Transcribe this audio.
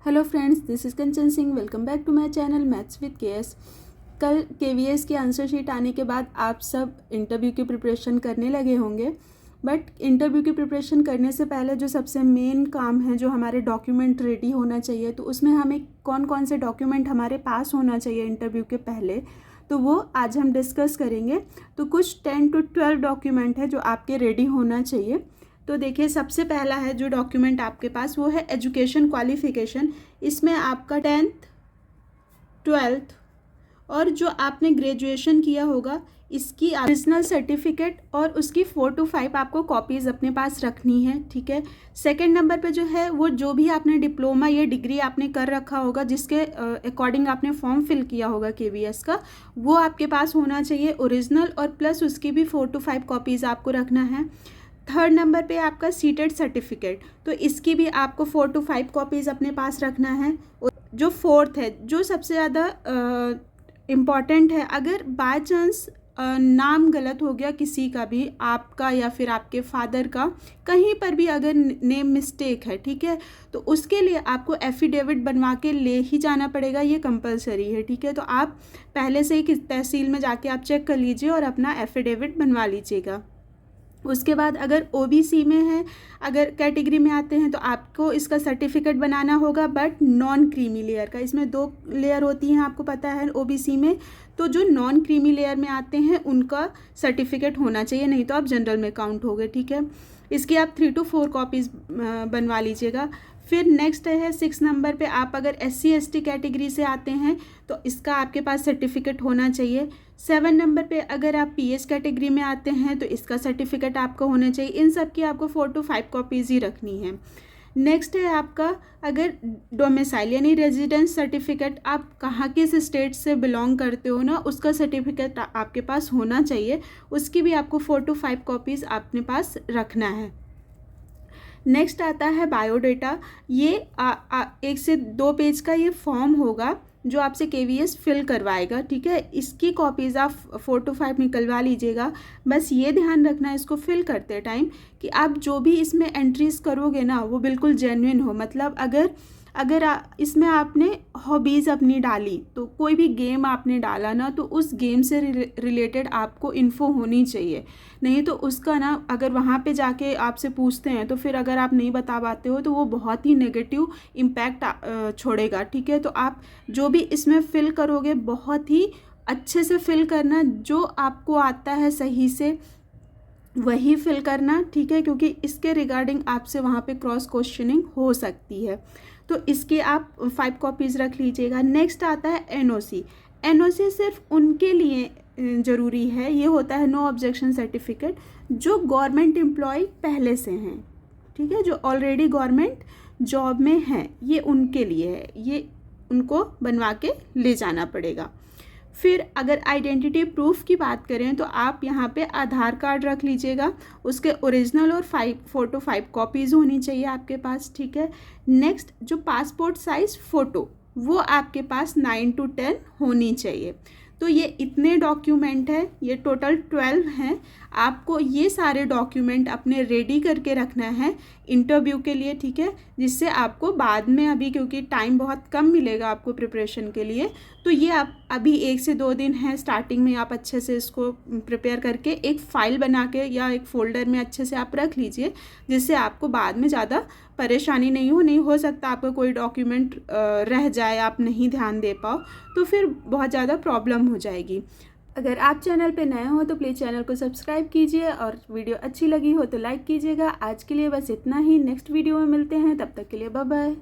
Hello friends, this is Kanchan Singh. Welcome back to my channel maths with KS. कल KVS की answer sheet आने के बाद आप सब इंटरव्यू की प्रिपरेशन करने लगे होंगे। बट इंटरव्यू की प्रिपरेशन करने से पहले जो सबसे मेन काम है, जो हमारे डॉक्यूमेंट रेडी होना चाहिए, तो उसमें हमें कौन कौन से डॉक्यूमेंट हमारे पास होना चाहिए इंटरव्यू के पहले, तो वो आज हम डिस्कस करेंगे। तो कुछ 10 to 12 डॉक्यूमेंट है जो आपके रेडी होना चाहिए। तो देखिए, सबसे पहला है जो डॉक्यूमेंट आपके पास, वो है एजुकेशन क्वालिफ़िकेशन। इसमें आपका 10th 12th और जो आपने ग्रेजुएशन किया होगा इसकी ओरिजिनल सर्टिफिकेट और उसकी 4 to 5 आपको कॉपीज़ अपने पास रखनी है, ठीक है। सेकंड नंबर पे जो है वो जो भी आपने डिप्लोमा या डिग्री आपने कर रखा होगा, जिसके अकॉर्डिंग आपने फॉर्म फिल किया होगा केवीएस का, वो आपके पास होना चाहिए ओरिजिनल, और प्लस उसकी भी 4 to 5 कॉपीज़ आपको रखना है। थर्ड नंबर पे आपका सीटेड सर्टिफिकेट, तो इसकी भी आपको 4 to 5 कॉपीज़ अपने पास रखना है। और जो फोर्थ है, जो सबसे ज़्यादा इम्पॉर्टेंट है, अगर बाय चांस नाम गलत हो गया किसी का भी, आपका या फिर आपके फादर का, कहीं पर भी अगर नेम मिस्टेक है, ठीक है, तो उसके लिए आपको एफिडेविट बनवा के ले ही जाना पड़ेगा, ये कंपलसरी है, ठीक है। तो आप पहले से ही तहसील में जाके आप चेक कर लीजिए और अपना एफिडेविट बनवा लीजिएगा। उसके बाद अगर ओबीसी में है, अगर कैटेगरी में आते हैं, तो आपको इसका सर्टिफिकेट बनाना होगा, बट नॉन क्रीमी लेयर का। इसमें 2 लेयर होती हैं, आपको पता है ओबीसी में। तो जो नॉन क्रीमी लेयर में आते हैं उनका सर्टिफिकेट होना चाहिए, नहीं तो आप जनरल में काउंट हो गए, ठीक है। इसकी आप 3 to 4 कॉपीज़ बनवा लीजिएगा। फिर नेक्स्ट है 6 नंबर पे, आप अगर SC ST कैटेगरी से आते हैं तो इसका आपके पास सर्टिफिकेट होना चाहिए। 7 नंबर पे अगर आप PH कैटेगरी में आते हैं तो इसका सर्टिफिकेट आपको होना चाहिए। इन सब की आपको 4 to 5 कॉपीज़ ही रखनी है। नेक्स्ट है आपका अगर डोमिसाइल यानी रेजिडेंस सर्टिफिकेट, आप कहाँ किस स्टेट से बिलोंग करते हो ना, उसका सर्टिफिकेट आपके पास होना चाहिए। उसकी भी आपको 4 to 5 कॉपीज़ अपने पास रखना है। नेक्स्ट आता है बायोडेटा। ये 1 से 2 पेज का ये फॉर्म होगा जो आपसे केवीएस फिल करवाएगा, ठीक है। इसकी कॉपीज़ आप 4 to 5 निकलवा लीजिएगा। बस ये ध्यान रखना है इसको फिल करते टाइम कि आप जो भी इसमें एंट्रीज़ करोगे ना, वो बिल्कुल जेन्युइन हो। मतलब अगर इसमें आपने हॉबीज़ अपनी डाली, तो कोई भी गेम आपने डाला ना, तो उस गेम से रिलेटेड आपको इन्फो होनी चाहिए। नहीं तो उसका ना, अगर वहाँ पे जाके आपसे पूछते हैं तो फिर अगर आप नहीं बता पाते हो तो वो बहुत ही नेगेटिव इम्पैक्ट छोड़ेगा, ठीक है। तो आप जो भी इसमें फिल करोगे बहुत ही अच्छे से फिल करना, जो आपको आता है सही से वही फिल करना, ठीक है, क्योंकि इसके रिगार्डिंग आपसे वहाँ पे क्रॉस क्वेश्चनिंग हो सकती है। तो इसके आप 5 कॉपीज़ रख लीजिएगा। नेक्स्ट आता है NOC। NOC सिर्फ उनके लिए ज़रूरी है, ये होता है नो ऑब्जेक्शन सर्टिफिकेट, जो गवर्नमेंट एम्प्लॉय पहले से हैं, ठीक है, जो ऑलरेडी गवर्नमेंट जॉब में हैं, ये उनके लिए है, ये उनको बनवा के ले जाना पड़ेगा। फिर अगर आइडेंटिटी प्रूफ की बात करें तो आप यहाँ पे आधार कार्ड रख लीजिएगा, उसके ओरिजिनल और 4 to 5 कॉपीज़ होनी चाहिए आपके पास, ठीक है। नेक्स्ट जो पासपोर्ट साइज़ फ़ोटो, वो आपके पास 9 to 10 होनी चाहिए। तो ये इतने डॉक्यूमेंट हैं, ये टोटल 12 हैं। आपको ये सारे डॉक्यूमेंट अपने रेडी करके रखना है इंटरव्यू के लिए, ठीक है, जिससे आपको बाद में, अभी क्योंकि टाइम बहुत कम मिलेगा आपको प्रिपरेशन के लिए, तो ये आप अभी 1 से 2 दिन है, स्टार्टिंग में आप अच्छे से इसको प्रिपेयर करके एक फ़ाइल बना के या एक फ़ोल्डर में अच्छे से आप रख लीजिए, जिससे आपको बाद में ज़्यादा परेशानी नहीं हो सकता आपका कोई डॉक्यूमेंट रह जाए, आप नहीं ध्यान दे पाओ, तो फिर बहुत ज़्यादा प्रॉब्लम हो जाएगी। अगर आप चैनल पे नए हो तो प्लीज़ चैनल को सब्सक्राइब कीजिए, और वीडियो अच्छी लगी हो तो लाइक कीजिएगा। आज के लिए बस इतना ही, नेक्स्ट वीडियो में मिलते हैं, तब तक के लिए बाय बाय।